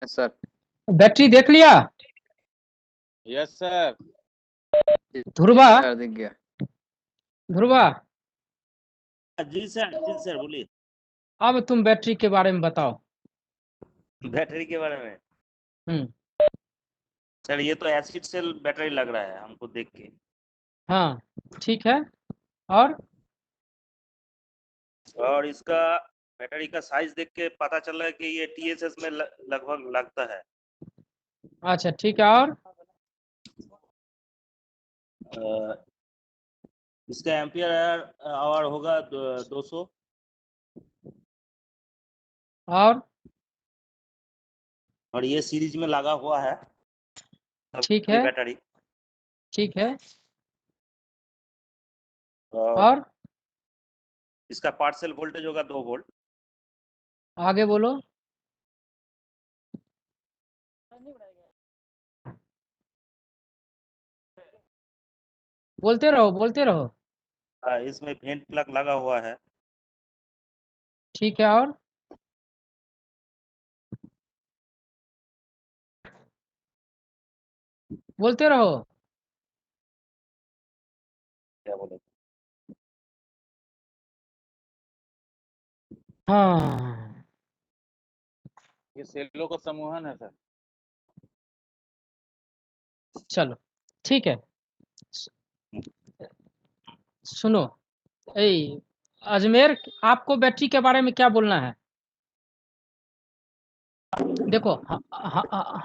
Sir. Battery देख लिया? Yes sir. Dhruva, sir दिख गया। ध्रुवा जी सर बोलिए। अब तुम बैटरी के बारे में बताओ। बैटरी के बारे में सर, ये तो एसिड सेल बैटरी लग रहा है हमको देख के। हाँ ठीक है। और इसका बैटरी का साइज देख के पता चल रहा है कि ये TSS में लगभग लगता है। अच्छा ठीक है। और इसका एम्पियर आवर होगा 200। और ये सीरीज में लगा हुआ है। ठीक है, बैटरी ठीक है। और इसका पार्शियल वोल्टेज होगा 2 वोल्ट। आगे बोलो। बोलते रहो, बोलते रहो। इसमें वेंट प्लग लगा हुआ है। ठीक है। और बोलते रहो। क्या बोले? हाँ ये सेलों का समूहन है सर। चलो ठीक है। सुनो, अजमेर, आपको बैटरी के बारे में क्या बोलना है? देखो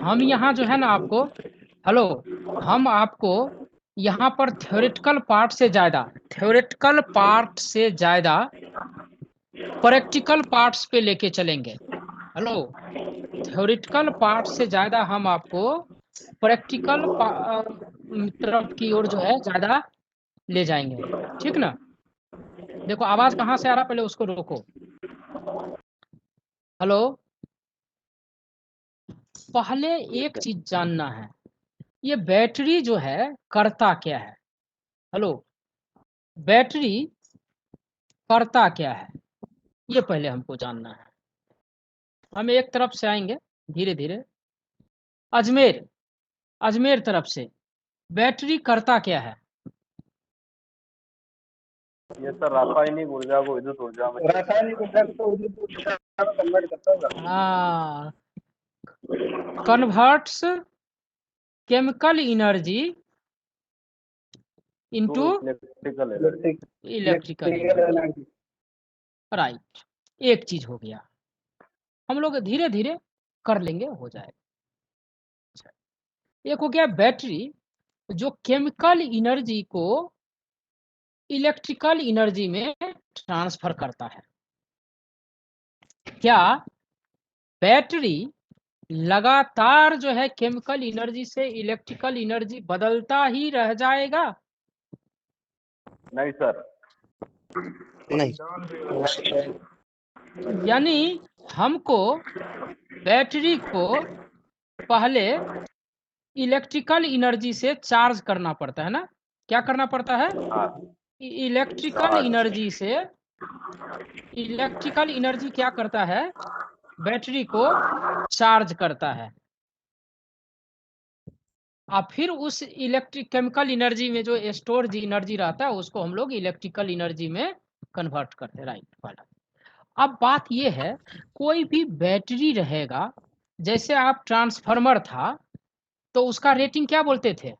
हम यहाँ जो है ना आपको, हेलो, हम आपको यहाँ पर थ्योरेटिकल पार्ट से ज्यादा प्रैक्टिकल पार्ट्स पे लेके चलेंगे। हेलो, थ्योरेटिकल पार्ट से ज्यादा हम आपको प्रैक्टिकल तरफ की ओर जो है ज्यादा ले जाएंगे, ठीक ना? देखो आवाज कहाँ से आ रहा, पहले उसको रोको। हेलो, पहले एक चीज जानना है, ये बैटरी जो है करता क्या है? हेलो, बैटरी करता क्या है, ये पहले हमको जानना है। हम एक तरफ से आएंगे धीरे धीरे। अजमेर तरफ से, बैटरी करता क्या है? ये सर रासायनिक ऊर्जा को विद्युत ऊर्जा में, रासायनिक ऊर्जा को विद्युत ऊर्जा में कन्वर्ट करता है। हाँ, converts chemical energy into electrical energy. Right, एक चीज हो गया। हम लोग धीरे धीरे कर लेंगे, हो जाएगा। एक हो गया बैटरी जो केमिकल एनर्जी को इलेक्ट्रिकल एनर्जी में ट्रांसफर करता है। क्या बैटरी लगातार जो है केमिकल एनर्जी से इलेक्ट्रिकल एनर्जी बदलता ही रह जाएगा? नहीं सर, नहीं। यानी हमको बैटरी को पहले इलेक्ट्रिकल एनर्जी से चार्ज करना पड़ता है ना? क्या करना पड़ता है? इलेक्ट्रिकल एनर्जी क्या करता है? बैटरी को चार्ज करता है। और फिर उस केमिकल एनर्जी में जो स्टोर एनर्जी रहता है उसको हम लोग इलेक्ट्रिकल एनर्जी में कन्वर्ट करते हैं। राइट वाला। अब बात ये है, कोई भी बैटरी रहेगा, जैसे आप ट्रांसफार्मर था तो उसका रेटिंग क्या बोलते थे?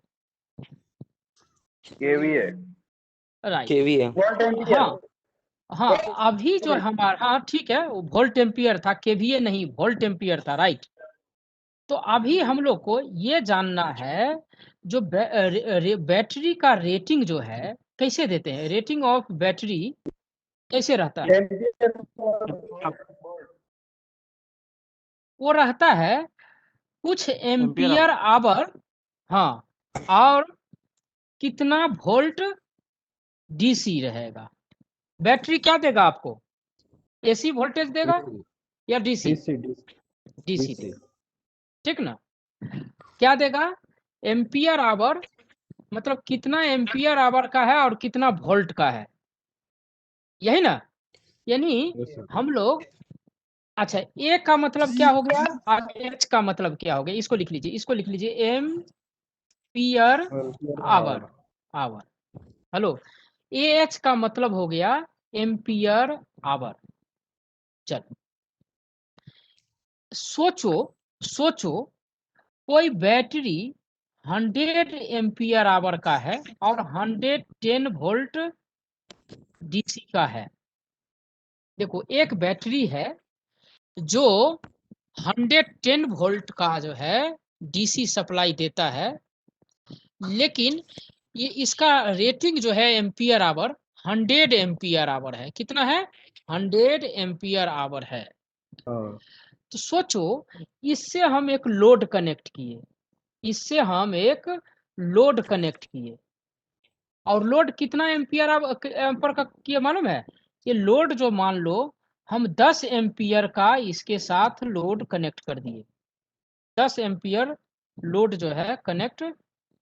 केवीए। Right, KVA. हाँ हाँ। अभी जो हमारा, हाँ ठीक है, वो वोल्ट एम्पियर था, केवीए नहीं, वोल्ट एम्पियर था। राइट। तो अभी हम लोग को ये जानना है, जो बैटरी का रेटिंग जो है कैसे देते हैं? रेटिंग ऑफ बैटरी कैसे रहता है? वो रहता है कुछ एम्पियर आवर, हाँ, और कितना वोल्ट डीसी रहेगा। बैटरी क्या देगा आपको? एसी वोल्टेज देगा या डीसी? डीसी देगा, ठीक ना? क्या देगा? एम्पियर आवर, मतलब कितना एम्पियर आवर का है और कितना वोल्ट का है, यही ना? यानी हम लोग अच्छा, ए का मतलब क्या हो गया, और एच का मतलब क्या हो गया, इसको लिख लीजिए, इसको लिख लीजिए, ampere hour, hour. Hello, A H का मतलब हो गया एम्पियर आवर। चलो सोचो, सोचो कोई बैटरी 100 एम्पियर आवर का है और 110 वोल्ट डीसी का है। देखो एक बैटरी है जो 110 वोल्ट का जो है डीसी सप्लाई देता है, लेकिन ये इसका रेटिंग जो है एम्पियर आवर 100 एम्पियर आवर है। कितना है? 100 एम्पियर आवर है। तो सोचो इससे हम एक लोड कनेक्ट किए, इससे हम एक लोड कनेक्ट किए, और लोड कितना एम्पियर एम्पर का किया मालूम है? ये लोड जो मान लो हम 10 एम्पियर का इसके साथ लोड कनेक्ट कर दिए, 10 एम्पियर लोड जो है कनेक्ट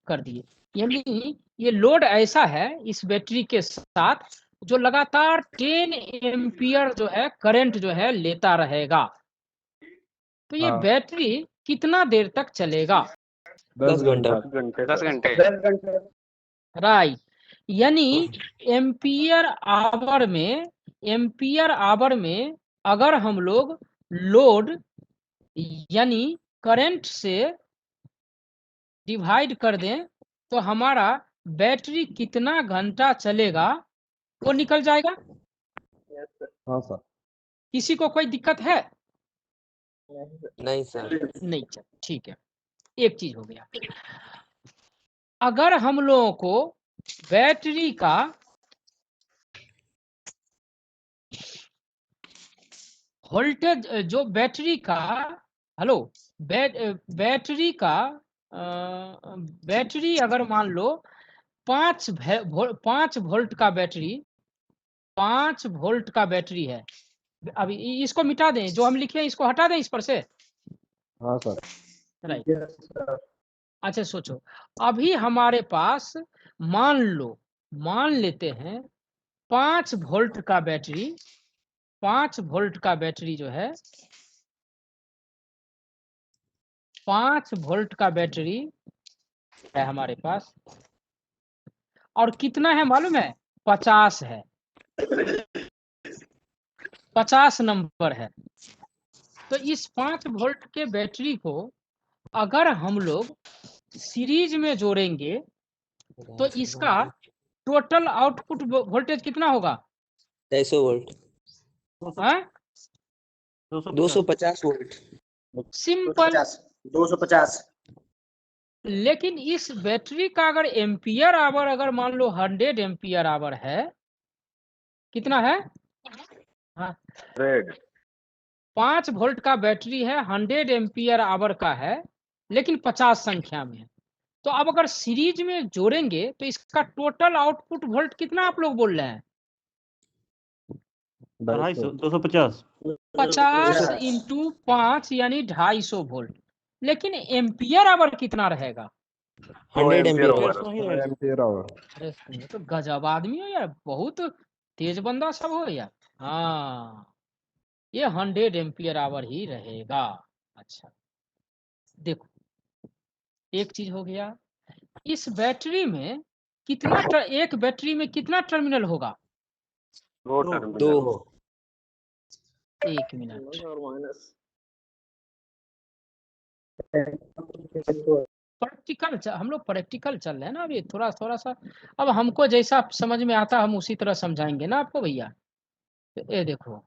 कर दिए, यानी ये लोड ऐसा है इस बैटरी के साथ जो लगातार 10 एम्पियर जो है करंट जो है लेता रहेगा। तो ये बैटरी कितना देर तक चलेगा? 10 घंटा। 10 घंटे। राइट, यानी एम्पियर आवर में, एम्पियर आवर में अगर हम लोग लोड यानी करंट से डिवाइड कर दें तो हमारा बैटरी कितना घंटा चलेगा वो निकल जाएगा। हाँ सर। किसी को कोई दिक्कत है? नहीं सर। नहीं, चल ठीक है, एक चीज हो गया। अगर हम लोगों को बैटरी का वोल्टेज जो बैटरी का, हेलो, बैटरी का बैटरी अगर मान लो 5 वोल्ट का बैटरी, 5 वोल्ट का बैटरी है। अभी इसको मिटा दें, जो हम लिखे हैं इसको हटा दें इस पर से। हाँ सर। राइट, अच्छा सोचो, अभी हमारे पास मान लेते हैं 5 वोल्ट का बैटरी, 5 वोल्ट का बैटरी जो है, 5 वोल्ट का बैटरी है हमारे पास, और कितना है मालूम है? 50 है, 50 नंबर है। तो इस 5 वोल्ट के बैटरी को अगर हम लोग सीरीज में जोड़ेंगे तो इसका टोटल आउटपुट वोल्टेज कितना होगा? 250 वोल्ट। 250 वोल्ट। सिंपल। 250। लेकिन इस बैटरी का अगर एम्पियर आवर अगर मान लो 100 एम्पियर आवर है, कितना है? हाँ, 5 वोल्ट का बैटरी है, 100 एम्पियर आवर का है, लेकिन 50 संख्या में है। तो अब अगर सीरीज में जोड़ेंगे तो इसका टोटल आउटपुट वोल्ट कितना आप लोग बोल रहे हैं? 250। 50 इंटू 5 यानी 250 वोल्ट। लेकिन एम्पियर आवर कितना रहेगा? 100 एम्पियर आवर। अरे तुम तो गजब आदमी हो यार, बहुत तेज बंदा सब हो यार। हाँ, ये 100 एम्पियर आवर ही रहेगा। अच्छा देखो, एक चीज हो गया, इस बैटरी में कितना एक बैटरी में कितना टर्मिनल होगा? 2। एक मिनट, प्रैक्टिकल हम लोग प्रैक्टिकल चल रहे हैं ना अभी, थोड़ा थोड़ा सा। अब हमको जैसा समझ में आता हम उसी तरह समझाएंगे ना आपको भैया। तो ये देखो,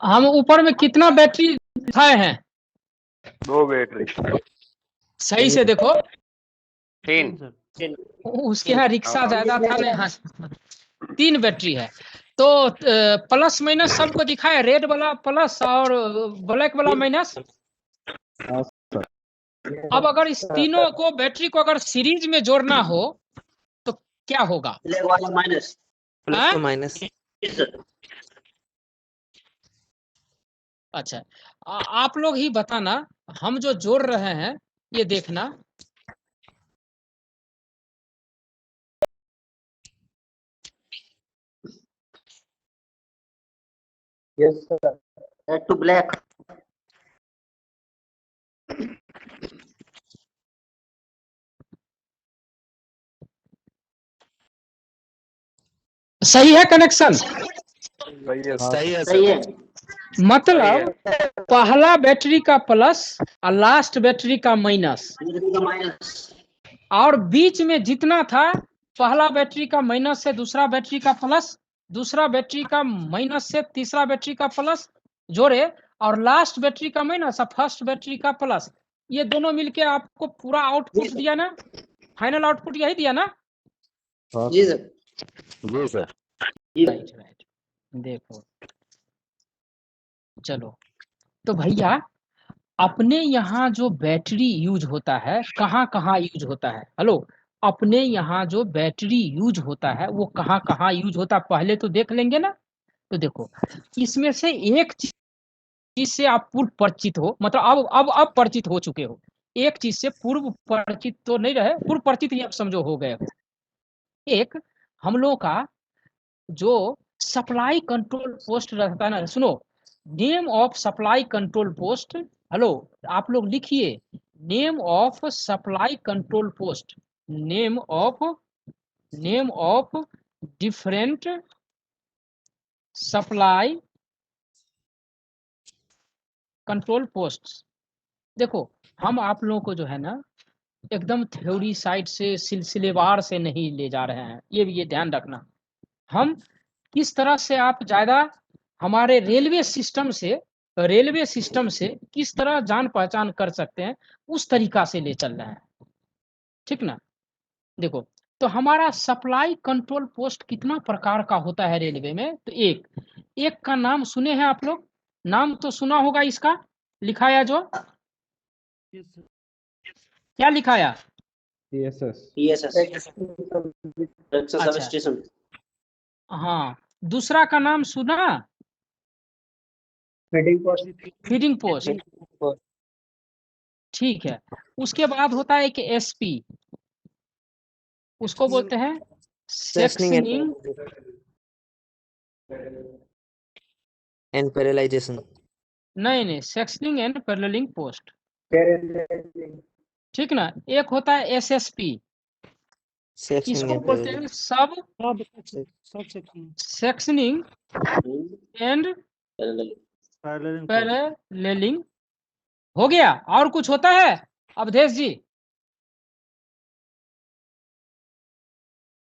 हम ऊपर में कितना बैटरी दिखाए हैं? 2 बैटरी। सही से देखो, 3। उसके यहाँ रिक्शा ज्यादा था ना। हाँ, 3 बैटरी है। तो प्लस माइनस सबको दिखाया, रेड वाला प्लस और ब्लैक वाला माइनस। अब अगर इस तीनों को बैटरी को अगर सीरीज में जोड़ना हो तो क्या होगा? माइनस प्लस हाँ? तो माइनस। अच्छा, आप लोग ही बताना, हम जो जोड़ रहे हैं ये देखना। Yes sir, Red to black. सही है कनेक्शन? सही है सर। सही है सही है। मतलब पहला बैटरी का प्लस और लास्ट बैटरी का माइनस, माइनस। और बीच में जितना था, पहला बैटरी का माइनस से दूसरा बैटरी का प्लस, दूसरा बैटरी का माइनस से तीसरा बैटरी का प्लस जोड़े, और लास्ट बैटरी का माइनस और फर्स्ट बैटरी का प्लस, ये दोनों मिलके आपको पूरा आउटपुट दिया ना? फाइनल आउटपुट यही दिया ना? जी सर। जी सर। Right right. देखो, चलो, तो भैया अपने यहाँ जो बैटरी यूज होता है कहाँ कहाँ यूज होता है? हेलो, अपने यहाँ जो बैटरी यूज होता है वो कहाँ कहाँ यूज होता है पहले तो देख लेंगे ना। तो देखो, इसमें से एक चीज से आप पूर्व परिचित हो, मतलब अब परिचित हो चुके हो। एक चीज से पूर्व परिचित तो नहीं रहे, पूर्व परिचित ही आप समझो हो गए हो। एक हम लोगों का जो सप्लाई कंट्रोल पोस्ट रहता है ना, सुनो, name of supply control post. Hello, आप लोग लिखिए, name of supply control post, name of different supply control post. देखो, हम आप लोगों को जो है ना एकदम थ्योरी साइड से सिलसिलेवार से नहीं ले जा रहे हैं, ये ध्यान रखना। हम किस तरह से आप ज्यादा हमारे रेलवे सिस्टम से किस तरह जान पहचान कर सकते हैं, उस तरीका से ले चल रहे हैं, ठीक ना? देखो, तो हमारा सप्लाई कंट्रोल पोस्ट कितना प्रकार का होता है रेलवे में? तो एक का नाम सुने हैं आप लोग? नाम तो सुना होगा इसका, लिखाया जो क्या लिखाया? PSS। अच्छा, सब स्टेशन। हाँ, दूसरा का नाम सुना? Feeding post. ठीक है, उसके बाद होता है एक एसपी, उसको बोलते हैं सेक्शनिंग एंड पैरेलाइजेशन। नहीं, सेक्शनिंग एंड पैरेललिंग पोस्ट, ठीक ना? एक होता है एसएसपी, इसको बोलते हैं सब सेक्शनिंग एंड पैरेललिंग। हो गया? और कुछ होता है अवधेश जी?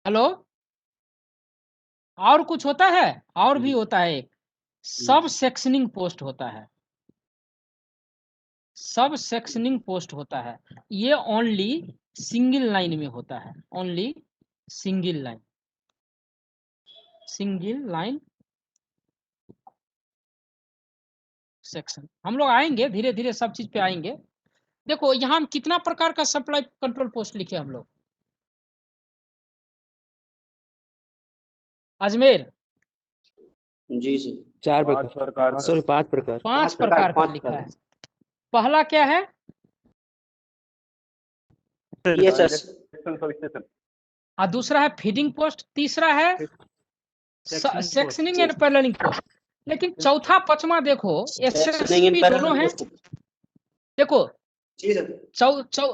हेलो, और कुछ होता है? और भी होता है, एक सब सेक्शनिंग पोस्ट होता है, सब सेक्शनिंग पोस्ट होता है। ये ओनली सिंगल लाइन में होता है, ओनली सिंगल लाइन सेक्शन। हम लोग आएंगे धीरे धीरे, सब चीज पे आएंगे। देखो, यहाँ हम कितना प्रकार का सप्लाई कंट्रोल पोस्ट लिखे हम लोग? अजमेर जी सर। 4 पांच प्रकार सॉरी 5 प्रकार। 5 प्रकार का लिखा है। पहला क्या है? PSS। और दूसरा है फीडिंग पोस्ट, तीसरा है सेक्शनिंग एंड पैरेललिंग पोस्ट। लेकिन चौथा पचमा देखो, एसएसपी दोनों है। देखो,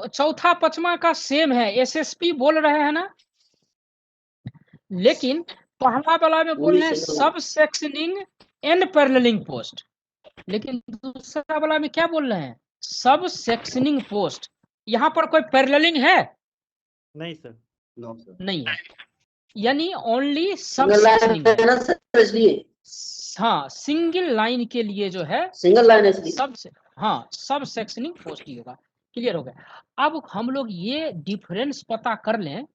चौथा पचमा का सेम है, एसएसपी बोल रहे हैं ना, लेकिन पहला वाला में बोल रहे हैं सब सेक्शनिंग एंड पैरेललिंग पोस्ट, लेकिन दूसरा वाला में क्या बोल रहे हैं? सब सेक्शनिंग पोस्ट। यहाँ पर कोई पैरेललिंग है? नहीं सर। नहीं है, यानी ओनली सब सेक्शनिंग है। हाँ, सिंगल लाइन के लिए जो है सिंगल लाइन है। सब सेक्शनिंग पोस्ट ही होगा। क्लियर हो गया? अब हम लोग ये डिफरेंस पता कर लें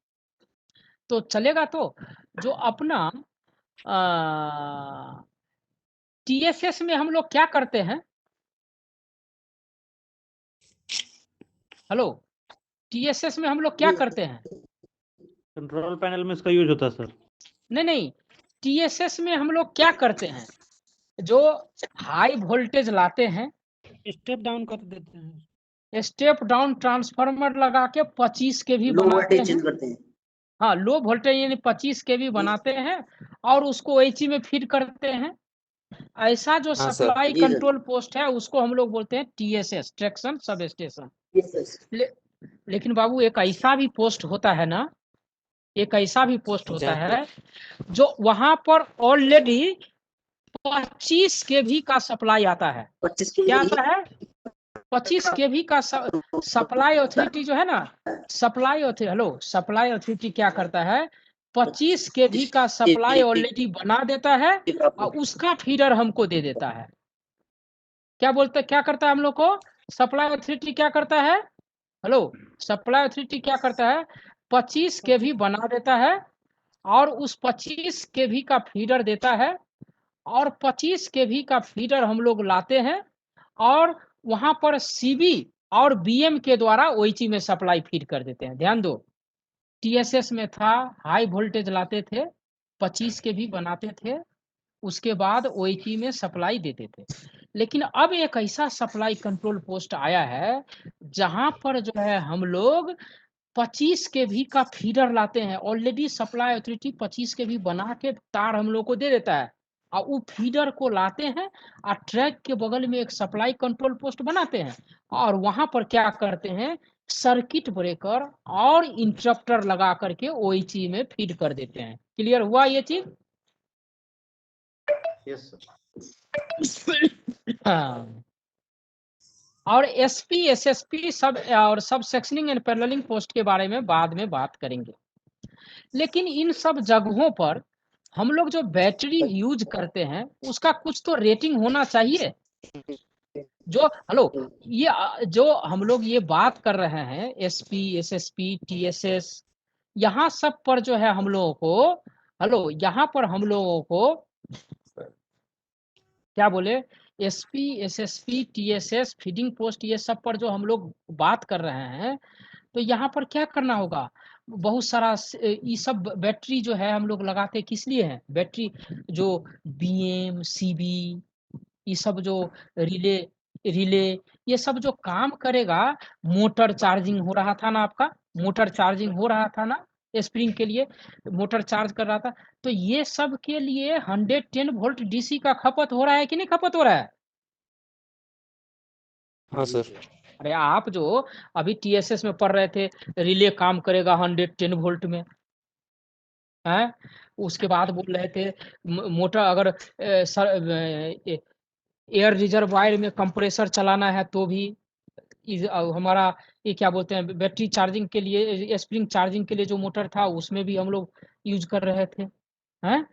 तो चलेगा। तो जो अपना टीएसएस में हम लोग क्या करते हैं? हेलो, टीएसएस में हम लोग क्या करते हैं? कंट्रोल पैनल में इसका यूज होता है सर। नहीं, टीएसएस में हम लोग क्या करते हैं? जो हाई वोल्टेज लाते हैं, स्टेप डाउन कर देते हैं, स्टेप डाउन ट्रांसफार्मर लगा के 25 के भी लो बनाते वोल्टेज हैं। चेंज करते हैं। हाँ, लो वोल्टेज यानी 25 के भी बनाते हैं और उसको एसी में फीड करते हैं। ऐसा जो हाँ सर। सप्लाई जी सर। कंट्रोल पोस्ट है उसको हम लोग बोलते हैं TSS, traction sub station. Yes sir. लेकिन बाबू एक ऐसा भी पोस्ट होता है ना, एक ऐसा भी पोस्ट होता है जो वहां पर ऑलरेडी 25 केवी का सप्लाई आता है। 25 के क्या आता है? 25 केवी का सप्लाई अथॉरिटी जो है ना, supply authority, hello, supply authority क्या करता है? 25 केवी का सप्लाई ऑलरेडी बना देता है और उसका फीडर हमको दे देता है। क्या बोलते, क्या करता है हम लोग को? सप्लाई अथॉरिटी क्या करता है? हेलो, सप्लाई अथॉरिटी क्या करता है? 25 केवी बना देता है और उस 25 केवी का फीडर देता है और 25 केवी का फीडर हम लोग लाते हैं और वहां पर सीबी और बीएम के द्वारा ओईची में सप्लाई फीड कर देते हैं। ध्यान दो, टीएसएस में था हाई वोल्टेज लाते थे, 25 के भी बनाते थे, उसके बाद ओईची में सप्लाई देते थे। लेकिन अब एक ऐसा सप्लाई कंट्रोल पोस्ट आया है जहां पर जो है हम लोग 25 के भी का फीडर लाते हैं। ऑलरेडी सप्लाई अथॉरिटी 25 के भी बना के तार हम लोग को दे देता है और वो फीडर को लाते हैं और ट्रैक के बगल में एक सप्लाई कंट्रोल पोस्ट बनाते हैं और वहां पर क्या करते हैं? सर्किट ब्रेकर और इंटरप्टर लगा करके ओईची में फीड कर देते हैं। क्लियर हुआ ये चीज? Yes sir. हाँ। और एसपी, एसएसपी सब और सब सेक्शनिंग एंड पैरेललिंग पोस्ट के बारे में बाद में बात करेंगे। लेकिन इन सब जगहों पर हम लोग जो बैटरी यूज करते हैं उसका कुछ तो रेटिंग होना चाहिए। जो हेलो, ये जो हम लोग ये बात कर रहे हैं एसपी, एसएसपी, टीएसएस, यहाँ सब पर जो है हम लोगों को, हेलो, यहाँ पर हम लोगों को क्या बोले, SP, SSP, TSS, feeding post, ये सब पर जो हम लोग बात कर रहे हैं तो यहाँ पर क्या करना होगा? बहुत सारा ये सब बैटरी जो है हम लोग लगाते किस लिए हैं? बैटरी जो बीएम, सीबी, ये सब जो रिले रिले ये सब जो काम करेगा, मोटर चार्जिंग हो रहा था ना, आपका मोटर चार्जिंग हो रहा था ना, स्प्रिंग के लिए मोटर चार्ज कर रहा था, तो ये सब के लिए 110 वोल्ट डीसी का खपत हो रहा है कि नहीं खपत हो रहा है? हाँ सर। अरे आप जो अभी टीएसएस में पढ़ रहे थे, रिले काम करेगा 110 वोल्ट में, है? उसके बाद बोल रहे थे मोटर अगर एयर रिजर्वायर में कंप्रेसर चलाना है तो भी हमारा ये क्या बोलते हैं, बैटरी चार्जिंग के लिए, स्प्रिंग चार्जिंग के लिए जो मोटर था उसमें भी हम लोग यूज कर रहे थे, हैं?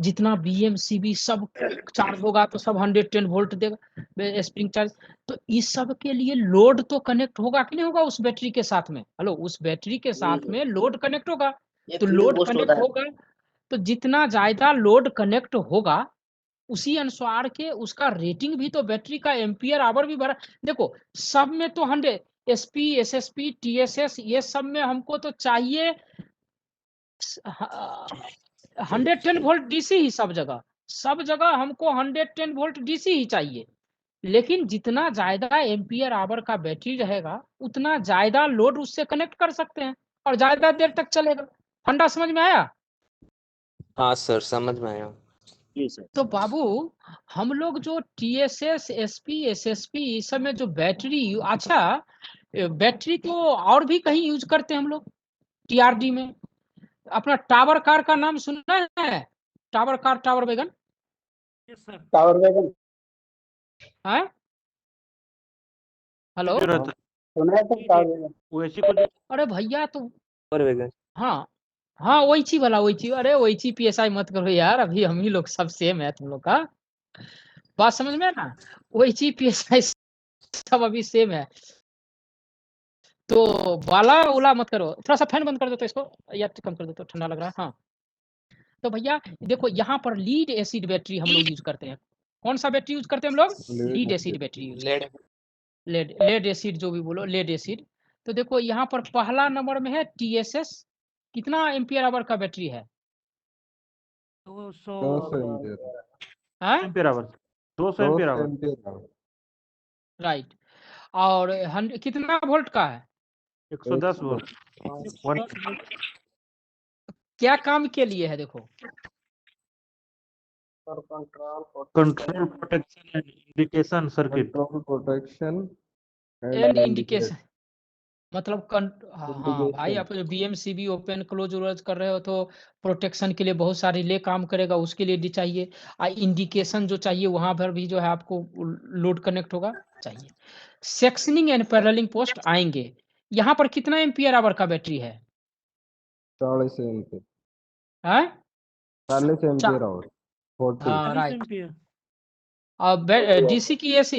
जितना बीएमसीबी सब चार्ज होगा तो सब 110 वोल्ट देगा स्प्रिंग चार्ज। तो इस सब के लिए लोड तो कनेक्ट होगा कि नहीं होगा उस बैटरी के साथ में? हेलो, उस बैटरी के साथ में लोड कनेक्ट होगा। तो लोड कनेक्ट होगा तो जितना ज्यादा लोड कनेक्ट होगा उसी अनुसार के उसका रेटिंग भी तो बैटरी का एम्पियर आवर भी बढ़ा। देखो सब में तो 100 एसपी, एसएसपी, टीएसएस ये सब में हमको तो चाहिए 110 वोल्ट डीसी ही, सब जगह हमको 110 वोल्ट डीसी ही चाहिए। लेकिन जितना ज्यादा एम्पियर आवर का बैटरी रहेगा उतना ज्यादा लोड उससे कनेक्ट कर सकते हैं और ज्यादा देर तक चलेगा। फंडा समझ में आया? हाँ सर, समझ में आया। तो बाबू हम लोग जो टीएसएस, एसपी, एसएसपी इस सब में जो बैटरी, अच्छा बैटरी तो और भी कहीं यूज करते हैं हम लोग टीआरडी में। अपना टावर कार का नाम सुना है? Tower car, tower wagon, tower wagon है? हेलो, सुना है तो टावर वैगन वैसे कुछ अरे भैया तो और वेगन। हाँ हाँ, ओईची वाला, ओईची। अरे ओईची पीएसआई मत करो यार, अभी हम ही लोग सब सेम है, तुम लोग का बात समझ में है ना? ओईची पीएसआई सब अभी सेम है, तो वाला उला मत करो। थोड़ा सा फैन बंद कर दो तो इसको, या कम कर दो तो ठंडा लग रहा है। हाँ, तो भैया देखो यहाँ पर लीड एसिड बैटरी हम लोग यूज करते हैं। कौन सा बैटरी यूज करते हैं हम लोग? Lead acid battery use, lead acid जो भी बोलो, लेड एसिड। तो देखो यहाँ पर पहला नंबर में है TSS, कितना एम्पियर आवर का बैटरी है? 200 हाँ ampere hour 200 ampere hour right. और कितना वोल्ट का है? 110 वोल्ट क्या काम के लिए है? देखो control protection and indication circuit and indication, मतलब हाँ भाई, आप जो BMCB ओपन क्लोज रोज कर रहे हो तो प्रोटेक्शन के लिए बहुत सारे रिले काम करेगा, उसके लिए भी चाहिए। इंडिकेशन जो चाहिए वहां पर भी जो है आपको लोड कनेक्ट होगा चाहिए। सेक्शनिंग एंड पैरेललिंग पोस्ट आएंगे। यहाँ पर कितना एम्पियर आवर का बैटरी है? 40 एम्पियर हाँ 40 एम्पियर आवर 40 हाँ 40 राइट। एम्पियर। और DC की AC?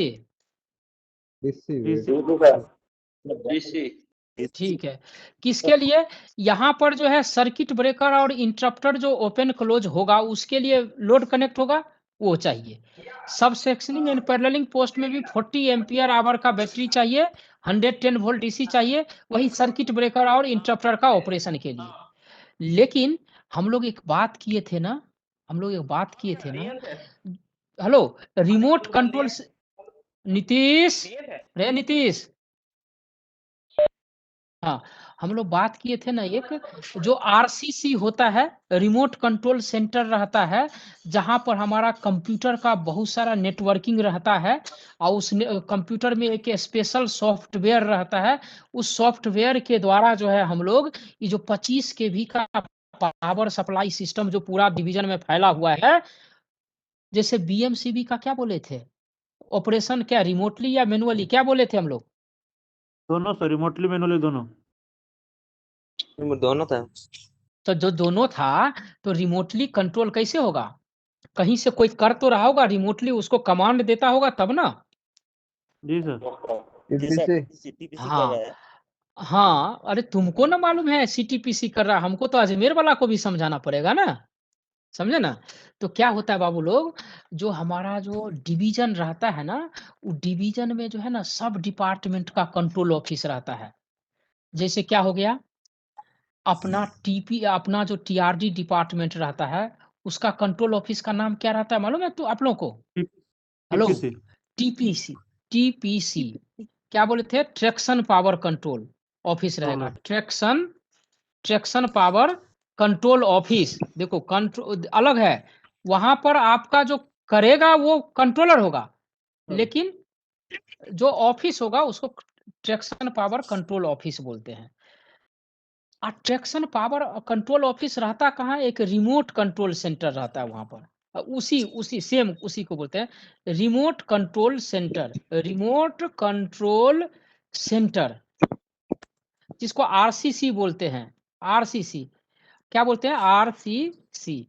डीसी ठीक है। किसके लिए? यहाँ पर जो है सर्किट ब्रेकर और इंटरप्टर जो ओपन क्लोज होगा उसके लिए लोड कनेक्ट होगा, वो चाहिए। सब सेक्शनिंग एंड पैरेललिंग पोस्ट में भी 40 एम्पियर आवर का बैटरी चाहिए, 110 वोल्ट DC चाहिए, वही सर्किट ब्रेकर और इंटरप्टर का ऑपरेशन के लिए। लेकिन हम लोग एक बात किए थे ना, हेलो, रिमोट कंट्रोल नीतीश, रे नीतीश, हाँ, हम लोग बात किए थे ना, एक जो RCC होता है, रिमोट कंट्रोल सेंटर रहता है, जहां पर हमारा कंप्यूटर का बहुत सारा नेटवर्किंग रहता है, और उस कंप्यूटर में एक स्पेशल सॉफ्टवेयर रहता है। उस सॉफ्टवेयर के द्वारा जो है हम लोग ये जो 25 kV का पावर सप्लाई सिस्टम जो पूरा डिवीजन में फैला हुआ है, जैसे BMCB का क्या बोले थे ऑपरेशन, क्या रिमोटली या मैनुअली, क्या बोले थे हम लोग? दोनों सर, रिमोटली मैनुअली दोनों। दोनों था। तो जो दोनों था तो रिमोटली कंट्रोल कैसे होगा? कहीं से कोई कर तो रहा होगा, रिमोटली उसको कमांड देता होगा तब ना। जी सर। CTPC कर हाँ रहा है। हाँ, अरे तुमको ना मालूम है CTPC कर रहा, हमको तो अजमेर वाला को भी समझाना पड़ेगा ना, समझे ना। तो क्या होता है बाबू लोग, जो हमारा जो डिवीजन रहता है ना, वो डिवीजन में जो है ना सब डिपार्टमेंट का कंट्रोल ऑफिस रहता है। जैसे क्या हो गया, अपना जो TRD डिपार्टमेंट रहता है, उसका कंट्रोल ऑफिस का नाम क्या रहता है मालूम है तो आप लोगों को? हेलो, TPC TPC क्या बोले थे? ट्रैक्शन पावर कंट्रोल ऑफिस रहेगा। ट्रैक्शन पावर कंट्रोल ऑफिस, देखो कंट्रोल अलग है, वहां पर आपका जो करेगा वो कंट्रोलर होगा, लेकिन जो ऑफिस होगा उसको ट्रैक्शन पावर कंट्रोल ऑफिस बोलते हैं। ट्रैक्शन पावर कंट्रोल ऑफिस रहता कहाँ? एक रिमोट कंट्रोल सेंटर रहता है वहां पर। उसी सेम उसी को बोलते हैं remote control centre. Remote control centre जिसको RCC बोलते हैं। RCC क्या बोलते हैं? RCC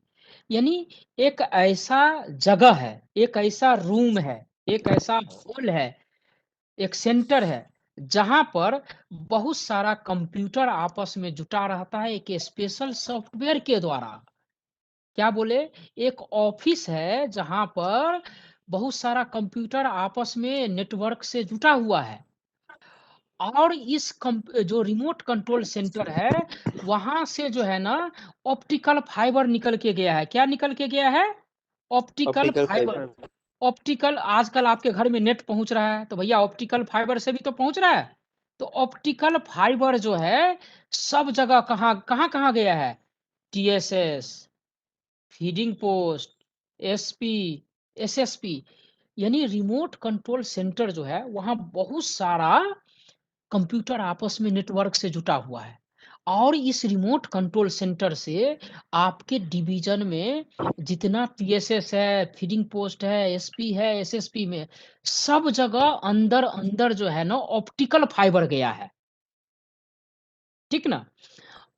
यानी एक ऐसा जगह है, एक ऐसा रूम है, एक ऐसा हॉल है, एक सेंटर है, जहां पर बहुत सारा कंप्यूटर आपस में जुटा रहता है एक स्पेशल सॉफ्टवेयर के द्वारा। क्या बोले? एक ऑफिस है जहां पर बहुत सारा कंप्यूटर आपस में नेटवर्क से जुटा हुआ है, और जो रिमोट कंट्रोल सेंटर है वहां से जो है ना ऑप्टिकल फाइबर निकल के गया है। क्या निकल के गया है? Optical optical fibre. ऑप्टिकल, आजकल आपके घर में नेट पहुंच रहा है तो भैया ऑप्टिकल फाइबर से भी तो पहुंच रहा है। तो ऑप्टिकल फाइबर जो है सब जगह कहाँ कहाँ कहाँ गया है? TSS, feeding post, SP, SSP, यानी रिमोट कंट्रोल सेंटर जो है वहां बहुत सारा कंप्यूटर आपस में नेटवर्क से जुटा हुआ है, और इस रिमोट कंट्रोल सेंटर से आपके डिवीजन में जितना TSS है, फीडिंग पोस्ट है, SP है, SSP में सब जगह अंदर अंदर जो है ना ऑप्टिकल फाइबर गया है, ठीक ना।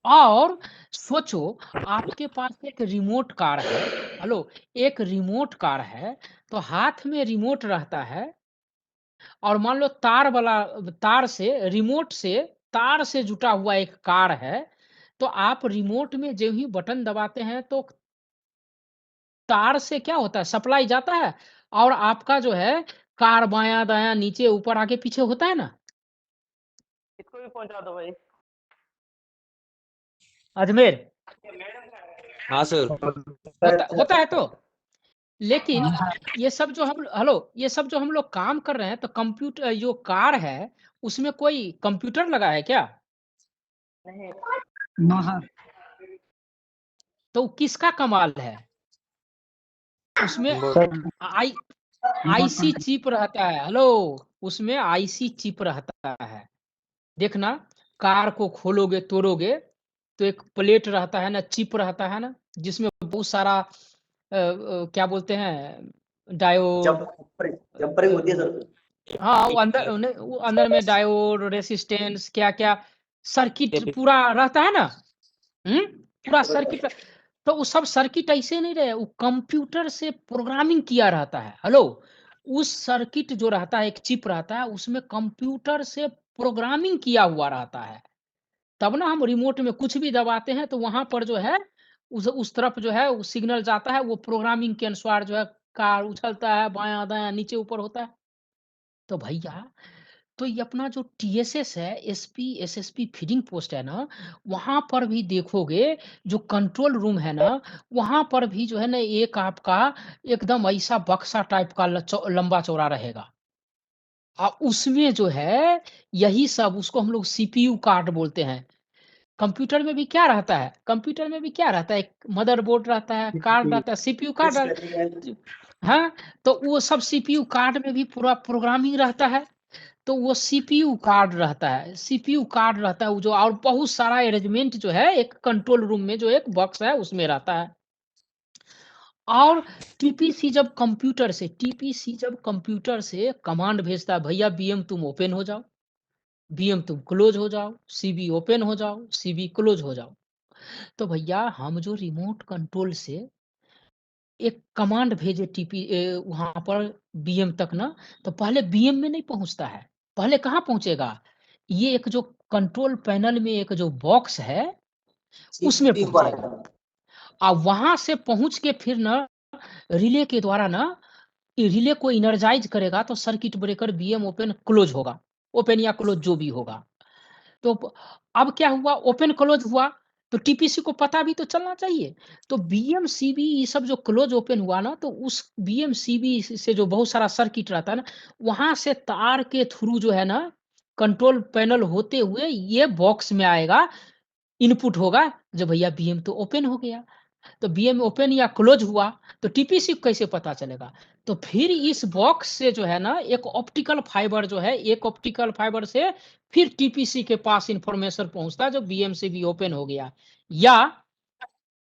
और सोचो आपके पास एक रिमोट कार है, हेलो, एक रिमोट कार है, तो हाथ में रिमोट रहता है, और मान लो तार से रिमोट से तार से जुटा हुआ एक कार है, तो आप रिमोट में जो ही बटन दबाते हैं तो तार से क्या होता है? सप्लाई जाता है, और आपका जो है कार बायां दायां नीचे ऊपर आगे पीछे होता है ना। इसको भी पहुंचा दो भाई। अजमेर हाँ सर। होता है तो। लेकिन ये सब जो हम लोग काम कर रहे हैं तो कंप्यूटर जो कार है उसमें कोई कंप्यूटर लगा है क्या? तो किसका कमाल है? उसमें आईसी चिप रहता है। हेलो, उसमें आईसी चिप रहता है। देखना, कार को खोलोगे तोड़ोगे तो एक प्लेट रहता है ना, चिप रहता है ना, जिसमें बहुत सारा क्या बोलते हैं, डायोड। जंपरिंग होती है सर। हाँ, वो अंदर में डायोड, रेसिस्टेंस, क्या क्या सर्किट पूरा रहता है ना। पूरा सर्किट। तो वो सब सर्किट ऐसे नहीं रहे, वो कंप्यूटर से प्रोग्रामिंग किया रहता है। हेलो, उस सर्किट जो रहता है, एक चिप रहता है, उसमें कंप्यूटर से प्रोग्रामिंग किया हुआ रहता है। तब ना हम रिमोट में कुछ भी दबाते हैं तो वहां पर जो है उस तरफ जो है वो सिग्नल जाता है, वो प्रोग्रामिंग के अनुसार जो है कार उछलता है, बायां दायां नीचे ऊपर होता है। तो भैया, तो ये अपना जो टीएसएस है, एसपी एसएसपी फीडिंग पोस्ट है ना, वहां पर भी देखोगे जो कंट्रोल रूम है ना, वहां पर भी जो है ना एक आपका एकदम ऐसा बक्सा टाइप का लंबा चौड़ा रहेगा। उसमें जो है यही सब, उसको हम लोग सीपीयू कार्ड बोलते हैं। कंप्यूटर में भी क्या रहता है? कंप्यूटर में भी क्या रहता है? एक मदरबोर्ड रहता है, कार्ड रहता है, सीपीयू कार्ड रहता है। हाँ, तो वो सब सीपीयू कार्ड में भी पूरा प्रोग्रामिंग रहता है। तो वो सीपीयू कार्ड रहता है, सीपीयू कार्ड रहता है वो जो, और बहुत सारा अरेंजमेंट जो है एक कंट्रोल रूम में जो एक बॉक्स है उसमें रहता है। और टीपीसी जब कंप्यूटर से कमांड भेजता है, भैया बीएम तुम ओपन हो जाओ, बीएम तुम क्लोज हो जाओ, सीबी ओपन हो जाओ, सीबी क्लोज हो जाओ। तो भैया हम जो रिमोट कंट्रोल से एक कमांड भेजे वहां पर बीएम तक ना, तो पहले बीएम में नहीं पहुंचता है। पहले कहाँ पहुंचेगा? ये एक जो कंट्रोल पैनल में एक जो बॉक्स है उसमें पहुंचेगा। और वहां से पहुंच के फिर ना रिले के द्वारा ना, रिले को इनर्जाइज करेगा तो circuit breaker BM open close होगा, ओपन या क्लोज जो भी होगा। तो अब क्या हुआ? ओपन क्लोज हुआ तो टीपीसी को पता भी तो चलना चाहिए। तो बीएम सीबी ये सब जो क्लोज ओपन हुआ ना, तो उस बीएम सीबी से जो बहुत सारा सर्किट रहता है ना, वहां से तार के थ्रू जो है ना कंट्रोल पैनल होते हुए ये बॉक्स में आएगा, इनपुट होगा जो भैया बीएम तो ओपन हो गया। तो बीएम ओपन या क्लोज हुआ तो टीपीसी को कैसे पता चलेगा? तो फिर इस बॉक्स से जो है ना एक ऑप्टिकल फाइबर जो है, एक ऑप्टिकल फाइबर से फिर टीपीसी के पास इंफॉर्मेशन पहुंचता है जो बीएम से भी ओपन हो गया या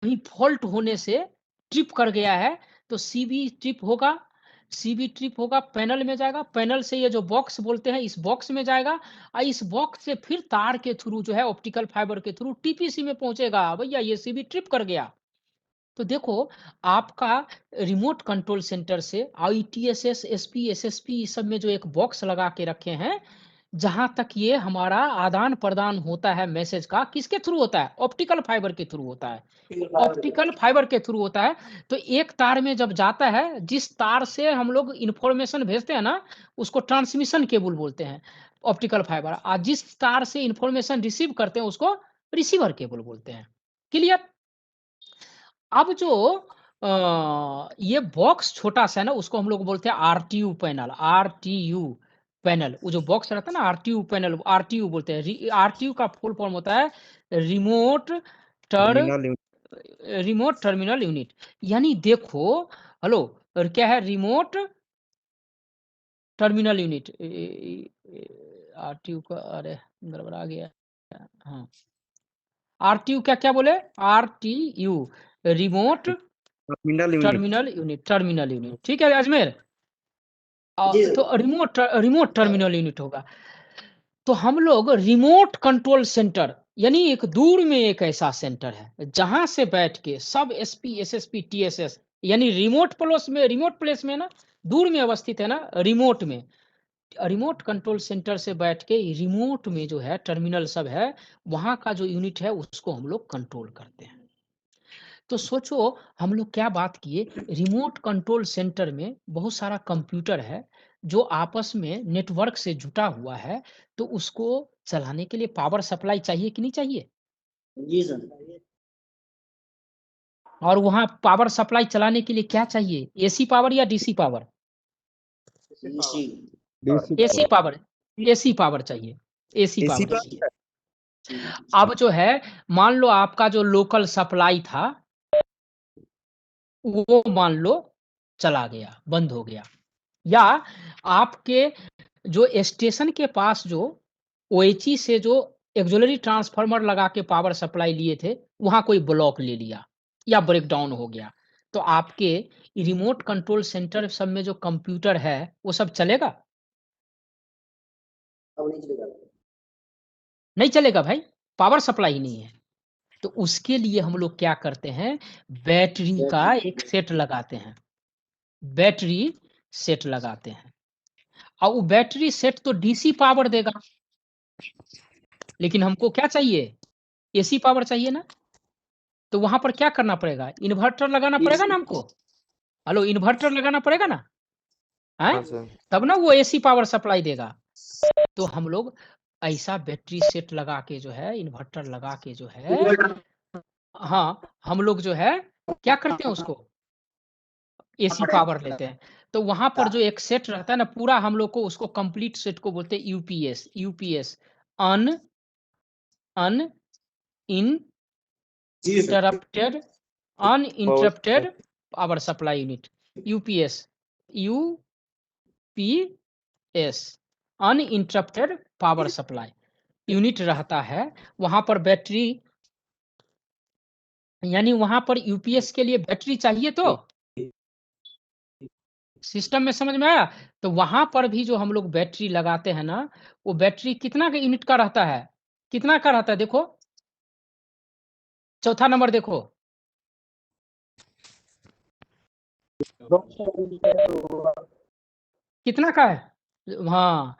कहीं फॉल्ट होने से ट्रिप कर गया है, तो सीबी ट्रिप होगा, सीबी ट्रिप होगा, पैनल में जाएगा, पैनल से ये जो बॉक्स बोलते हैं इस बॉक्स में जाएगा, और इस बॉक्स से फिर तार के थ्रू जो है ऑप्टिकल फाइबर के थ्रू टीपीसी में पहुंचेगा। भैया ये सीबी ट्रिप कर गया। तो देखो, आपका रिमोट कंट्रोल सेंटर से आईटीएसएस एसपी एसएसपी इस सब में जो एक बॉक्स लगा के रखे हैं, जहां तक ये हमारा आदान प्रदान होता है मैसेज का, किसके थ्रू होता है? ऑप्टिकल फाइबर के थ्रू होता है। ऑप्टिकल फाइबर के थ्रू होता है। तो एक तार में जब जाता है, जिस तार से हम लोग इंफॉर्मेशन भेजते हैं ना, उसको ट्रांसमिशन केबल बोलते हैं, ऑप्टिकल फाइबर। और जिस तार से इंफॉर्मेशन रिसीव करते हैं उसको रिसीवर केबल बोलते हैं। क्लियर? अब जो ये बॉक्स छोटा सा है ना, उसको हम लोग बोलते हैं आरटीयू पैनल। आरटीयू पैनल, वो जो बॉक्स रहता है ना आरटीयू पैनल, आरटीयू बोलते हैं। आरटीयू का फुल फॉर्म होता है रिमोट टर्मिनल यूनिट। यानी देखो, हेलो, और क्या है रिमोट टर्मिनल यूनिट? आरटीयू का, अरे गड़बड़ा गया। हाँ, आरटीयू क्या क्या बोले? RTU remote terminal unit. ठीक है अजमेर? तो रिमोट टर्मिनल यूनिट होगा। तो हम लोग रिमोट कंट्रोल सेंटर, यानी एक दूर में एक ऐसा सेंटर है जहां से बैठ के सब एसपी एसएसपी टीएसएस, यानी रिमोट प्लेस में ना, दूर में अवस्थित है ना, रिमोट कंट्रोल सेंटर से बैठ के रिमोट में जो है टर्मिनल सब है, वहां का जो यूनिट है उसको हम लोग कंट्रोल करते हैं। तो सोचो हम लोग क्या बात किए, रिमोट कंट्रोल सेंटर में बहुत सारा कंप्यूटर है जो आपस में नेटवर्क से जुटा हुआ है, तो उसको चलाने के लिए पावर सप्लाई चाहिए कि नहीं चाहिए? जी सर। और वहां पावर सप्लाई चलाने के लिए क्या चाहिए? एसी पावर या DC power? AC power, AC power चाहिए, एसी पावर चाहिए। अब जो है, मान लो आपका जो लोकल सप्लाई था वो मान लो चला गया, बंद हो गया, या आपके जो स्टेशन के पास जो ओएचई से जो ऑक्सिलरी ट्रांसफार्मर लगा के पावर सप्लाई लिए थे, वहां कोई ब्लॉक ले लिया या ब्रेक डाउन हो गया, तो आपके रिमोट कंट्रोल सेंटर सब में जो कंप्यूटर है वो सब चलेगा? अब नहीं चलेगा। नहीं चलेगा भाई, पावर सप्लाई नहीं है। तो उसके लिए हम लोग क्या करते हैं, बैटरी का एक सेट लगाते हैं, बैटरी सेट लगाते हैं, और वो बैटरी सेट तो डीसी पावर देगा, लेकिन हमको क्या चाहिए? एसी पावर चाहिए ना। तो वहां पर क्या करना पड़ेगा? इन्वर्टर लगाना पड़ेगा ना हमको। हेलो, इन्वर्टर लगाना पड़ेगा ना, है? तब ना वो एसी पावर सप्लाई देगा। तो हम लोग ऐसा बैटरी सेट लगा के जो है, इन्वर्टर लगा के जो है, हाँ, हम लोग जो है क्या करते हैं, उसको एसी पावर लेते हैं। तो वहां पर जो एक सेट रहता है ना पूरा, हम लोग को उसको कंप्लीट सेट को बोलते हैं UPS. UPS uninterrupted uninterrupted power supply unit, UPS, UPS uninterrupted power supply unit रहता है। वहां पर बैटरी, यानी वहां पर यूपीएस के लिए बैटरी चाहिए, तो सिस्टम में समझ में आया? तो वहां पर भी जो हम लोग बैटरी लगाते हैं ना, वो बैटरी कितना का यूनिट का रहता है? कितना का रहता है? देखो चौथा नंबर देखो, कितना का है? हाँ,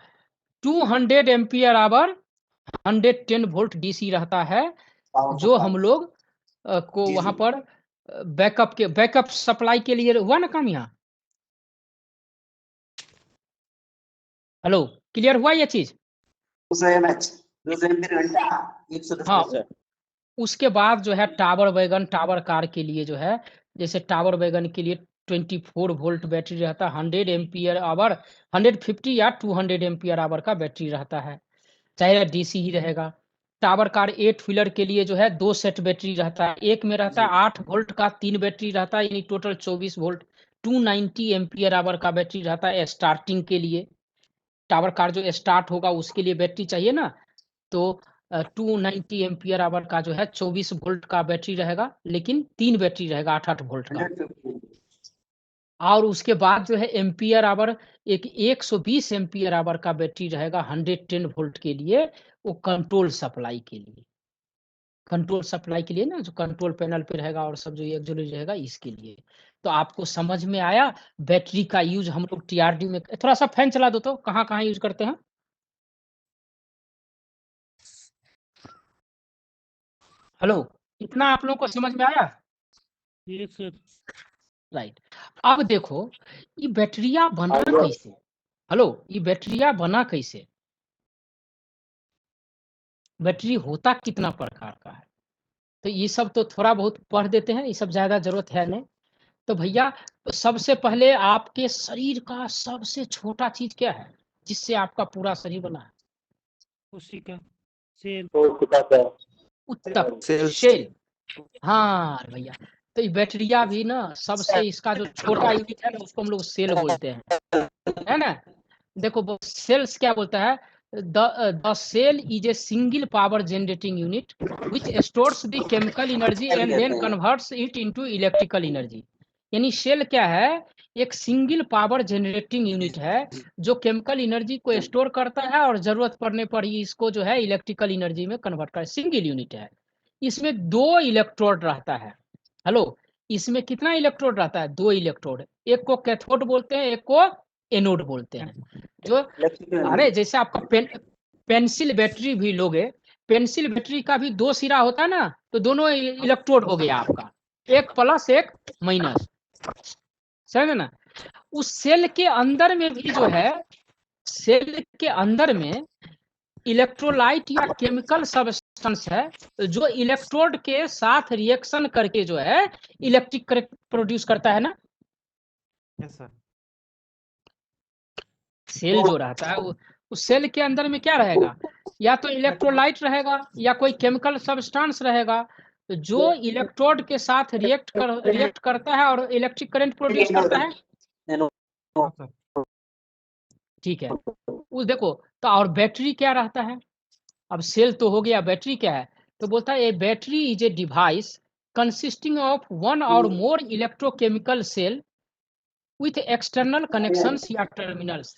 200 एम्पियर आवर 110 वोल्ट डीसी रहता है, जो हम लोग को वहां पर बैकअप सप्लाई के लिए हुआ ना काम यहाँ। हेलो, क्लियर हुआ ये चीज? हाँ, उसके बाद जो है टावर वैगन, टावर कार के लिए जो है, जैसे टावर वैगन के लिए 24 वोल्ट बैटरी रहता है, 100 एम्पियर आवर, 150 या 200 एम्पियर आवर का बैटरी रहता है, चाहे डीसी ही रहेगा। टावर कार 8 व्हीलर के लिए जो है 2 सेट बैटरी रहता है, एक में रहता है 8 वोल्ट का 3 बैटरी रहता है, यानी टोटल 24 वोल्ट, 290 एम्पियर आवर का बैटरी रहता है स्टार्टिंग के लिए। टावर कार जो स्टार्ट होगा उसके लिए बैटरी चाहिए ना, तो 290 एम्पियर आवर का जो है 24 वोल्ट का बैटरी रहेगा, लेकिन 3 बैटरी रहेगा 8-8 वोल्ट का। और उसके बाद जो है एम्पियर आवर, एक 120 एम्पियर आवर का बैटरी रहेगा 110 वोल्ट के लिए, वो कंट्रोल सप्लाई के लिए, कंट्रोल सप्लाई के लिए ना, जो कंट्रोल पैनल पे रहेगा और सब जो ऑक्सिलरी रहेगा इसके लिए। तो आपको समझ में आया बैटरी का यूज हम लोग टीआरडी में। थोड़ा सा फैन चला दो तो, कहाँ कहाँ यूज करते हैं? हेलो, इतना आप लोगों को समझ में आया? Yes sir. राइट। अब देखो ये बैटरिया बना कैसे? हेलो, ये बैटरिया बना कैसे? बैटरी होता कितना प्रकार का है? तो ये सब तो थोड़ा बहुत पढ़ देते हैं, ये सब ज्यादा जरूरत है नहीं। तो भैया, सबसे पहले आपके शरीर का सबसे छोटा चीज क्या है जिससे आपका पूरा शरीर बना है? उसी का सेल। उत्तम, सेल। हाँ भैया, तो ये बैटरिया भी ना सबसे, इसका जो छोटा यूनिट है ना उसको हम लोग सेल बोलते हैं, है ना। देखो सेल्स क्या बोलता है, the cell is a single power generating unit which stores the chemical energy and then converts it into electrical energy. यानी सेल क्या है, एक सिंगल पावर जनरेटिंग यूनिट है जो केमिकल एनर्जी को स्टोर करता है और जरूरत पड़ने पर ही इसको जो है इलेक्ट्रिकल एनर्जी में कन्वर्ट करता है। सिंगल यूनिट है, इसमें 2 इलेक्ट्रोड रहता है। हेलो, इसमें कितना इलेक्ट्रोड रहता है? 2 इलेक्ट्रोड, एक को कैथोड बोलते हैं, एक को एनोड बोलते हैं। जो अरे जैसे आपका पेंसिल बैटरी भी लोगे, पेंसिल बैटरी का भी 2 सिरा होता है ना, तो दोनों इलेक्ट्रोड हो गया आपका, एक प्लस एक माइनस, समझे ना। उस सेल के अंदर में भी जो है, सेल के अंदर में इलेक्ट्रोलाइट या केमिकल सब्सटेंस है जो इलेक्ट्रोड के साथ रिएक्शन करके जो है इलेक्ट्रिक करंट प्रोड्यूस करता है ना। Yes sir. सेल जो रहता है उस सेल के अंदर में क्या रहेगा, या तो इलेक्ट्रोलाइट रहेगा या कोई केमिकल सब्सटेंस रहेगा जो इलेक्ट्रोड के साथ रिएक्ट करता है और इलेक्ट्रिक करंट प्रोड्यूस करता है। ठीक है, उस देखो तो और बैटरी क्या रहता है, अब सेल तो हो गया, बैटरी क्या है, तो बोलता है a battery is a device consisting of one और more electrochemical cell with external connections या टर्मिनल्स।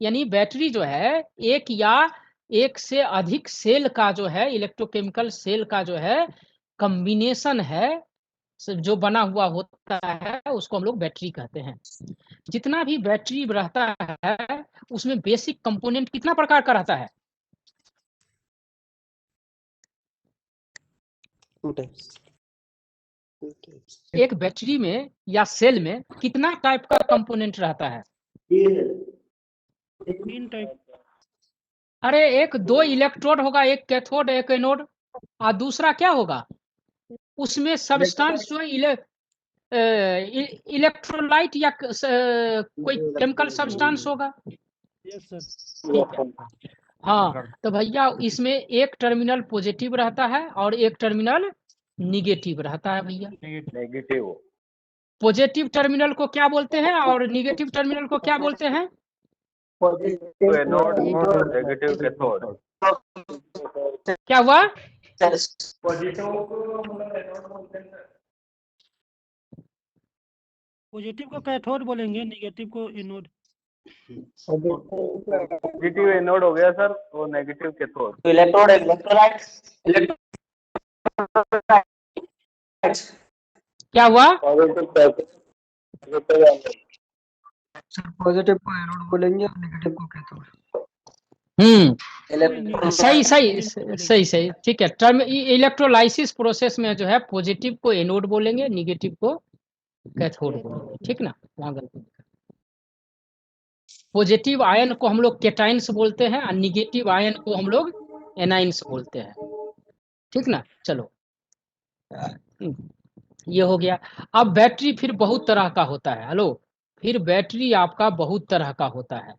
यानी बैटरी जो है एक या एक से अधिक सेल का जो है, इलेक्ट्रोकेमिकल सेल का जो है कॉम्बिनेशन है जो बना हुआ होता है, उसको हम लोग बैटरी कहते हैं। जितना भी बैटरी रहता है उसमें बेसिक कंपोनेंट कितना प्रकार का रहता है? 2 types. एक बैटरी में या सेल में कितना टाइप का कंपोनेंट रहता है? 3 टाइप। अरे एक दो इलेक्ट्रोड होगा, एक कैथोड एक एनोड, और दूसरा क्या होगा उसमें सब्सटेंस जो इलेक्ट्रोलाइट या कोई केमिकल सब्सटेंस होगा। Yes sir. ठीक है, हाँ तो भैया इसमें एक टर्मिनल पॉजिटिव रहता है और एक टर्मिनल निगेटिव रहता है भैया। नेगेटिव। पॉजिटिव टर्मिनल को क्या बोलते हैं और निगेटिव टर्मिनल को क्या बोलते हैं? एनोड और नेगेटिव कैथोड। क्या हुआ? पॉजिटिव को कैथोड बोलेंगे, नेगेटिव को एनोड। पॉजिटिव एनोड हो गया सर और नेगेटिव कैथोड। इलेक्ट्रोड इलेक्ट्रोलाइट क्या हुआ? पॉजिटिव को एनोड बोलेंगे और नेगेटिव को कैथोड। सही सही सही सही, ठीक है। टर्म इलेक्ट्रोलाइसिस प्रोसेस में जो है पॉजिटिव को एनोड बोलेंगे, निगेटिव को कैथोड बोलेंगे, ठीक ना। वहां गलती, पॉजिटिव आयन को हम लोग कैटाइन्स बोलते हैं और निगेटिव आयन को हम लोग एनाइंस बोलते हैं, ठीक ना। चलो ये हो गया। अब बैटरी फिर बहुत तरह का होता है। हेलो, फिर बैटरी आपका बहुत तरह का होता है।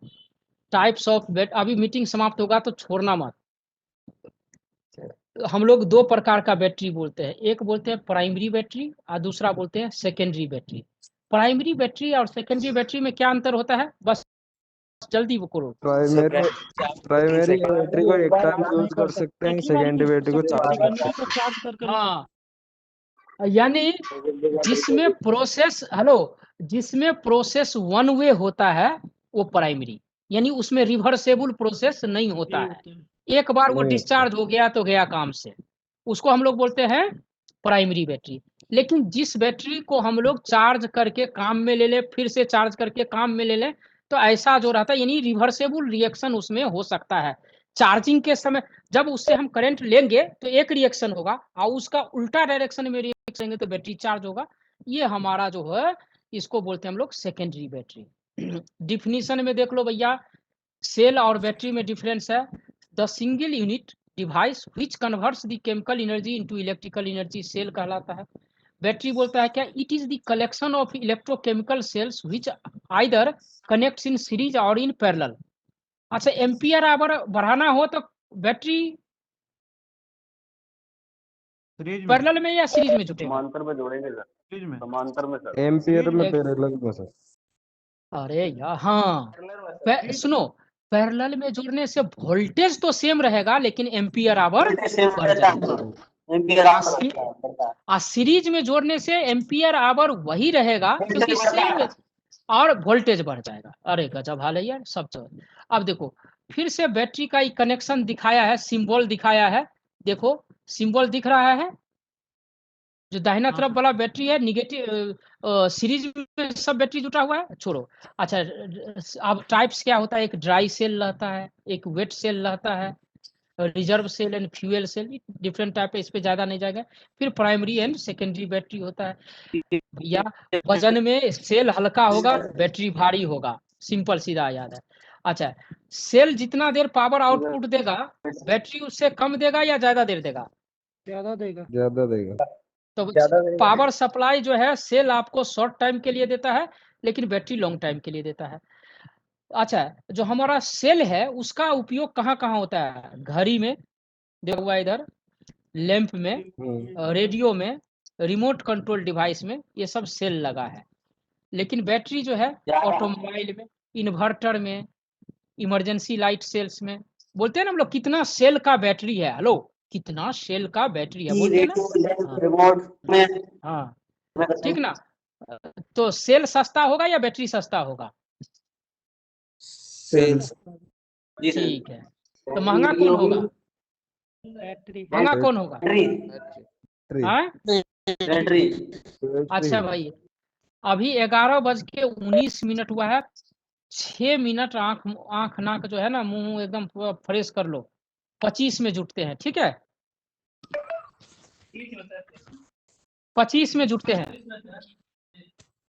टाइप्स ऑफ अभी मीटिंग समाप्त होगा तो छोड़ना मत। हम लोग दो प्रकार का बैटरी बोलते हैं, एक बोलते हैं प्राइमरी बैटरी और दूसरा बोलते हैं सेकेंडरी बैटरी। प्राइमरी बैटरी और सेकेंडरी बैटरी में क्या अंतर होता है, बस जल्दी वो करो। प्राइमरी बैटरी को एक टाइम यूज कर सकते हैं, सेकेंडरी बैटरी को चार्ज कर सकते हैं। हाँ, यानी जिसमें प्रोसेस वन वे होता है वो प्राइमरी, यानी उसमें रिवर्सेबल प्रोसेस नहीं होता है। एक बार वो डिस्चार्ज हो गया तो गया काम से, उसको हम लोग बोलते हैं प्राइमरी बैटरी। लेकिन जिस बैटरी को हम लोग चार्ज करके काम में ले ले, फिर से चार्ज करके काम में ले ले, तो ऐसा जो रहता है यानी रिवर्सेबल रिएक्शन उसमें हो सकता है। चार्जिंग के समय जब उससे हम करंट लेंगे तो एक रिएक्शन होगा और उसका उल्टा डायरेक्शन में रिएक्शन लेंगे तो बैटरी चार्ज होगा। ये हमारा जो है इसको बोलते हैं हम लोग सेकेंडरी बैटरी। डिफिनीशन में देख लो भैया, सेल और बैटरी में डिफरेंस है। The single unit device which converts the chemical energy into electrical energy cell कहलाता है। बैटरी बोलता है क्या, it is the collection of electrochemical cells which either connects in series और इन पैरेलल। अच्छा, एम्पियर आवर बढ़ाना हो तो बैटरी पैरेलल में या सीरीज में जुटेगा? समांतर में जोड़ेंगे सर। समांतर में सर। एम्पियर में पैरेलल में सर। अरे यार हाँ, सुनो, पैरेलल में जोड़ने से वोल्टेज तो सेम रहेगा लेकिन एम्पियर आवर बढ़ जाएगा। और सीरीज में जोड़ने से एम्पियर आवर वही रहेगा क्योंकि सेम और वोल्टेज बढ़ जाएगा। अरे गजब हाल है यार सब तो। अब देखो फिर से बैटरी का कनेक्शन दिखाया है, सिंबल दिखाया है। देखो सिंबल दिख रहा है, जो दाहिना तरफ वाला बैटरी है निगेटिव, सीरीज में सब बैटरी जुटा हुआ है, छोड़ो। अच्छा, अब टाइप्स क्या होता है, एक ड्राई सेल रहता है, एक वेट सेल रहता है। Reserve cell and fuel cell, different type है, इस पे ज्यादा नहीं जाएगा। फिर प्राइमरी एंड सेकेंडरी बैटरी होता है। या वजन में सेल हल्का होगा, बैटरी भारी होगा, सिंपल सीधा याद है। अच्छा, सेल जितना देर पावर आउटपुट देगा, बैटरी उससे कम देगा या ज्यादा देर देगा? ज्यादा देगा। ज्यादा देगा। तो पावर सप्लाई जो है सेल आपको शॉर्ट टाइम के लिए देता है, लेकिन बैटरी लॉन्ग टाइम के लिए देता है। अच्छा, जो हमारा सेल है उसका उपयोग कहाँ कहाँ होता है? घड़ी में देखा हुआ इधर, लैंप में, रेडियो में, रिमोट कंट्रोल डिवाइस में, ये सब सेल लगा है। लेकिन बैटरी जो है ऑटोमोबाइल में, इन्वर्टर में, इमरजेंसी लाइट सेल्स में। बोलते हैं ना हम लोग कितना सेल का बैटरी है, हेलो कितना सेल का बैटरी है, बोलते हैं ना। हाँ ठीक ना। तो सेल सस्ता होगा या बैटरी सस्ता होगा? सेल्स। ठीक है, तो महंगा कौन होगा? बैटरी। महंगा कौन होगा? हाँ? बैटरी। अच्छा भाई, अभी 11:19 हुआ है। 6 मिनट आंख नाक जो है ना, मुंह एकदम फ्रेश कर लो। 25 में जुटते हैं, ठीक है? 25 में जुटते हैं।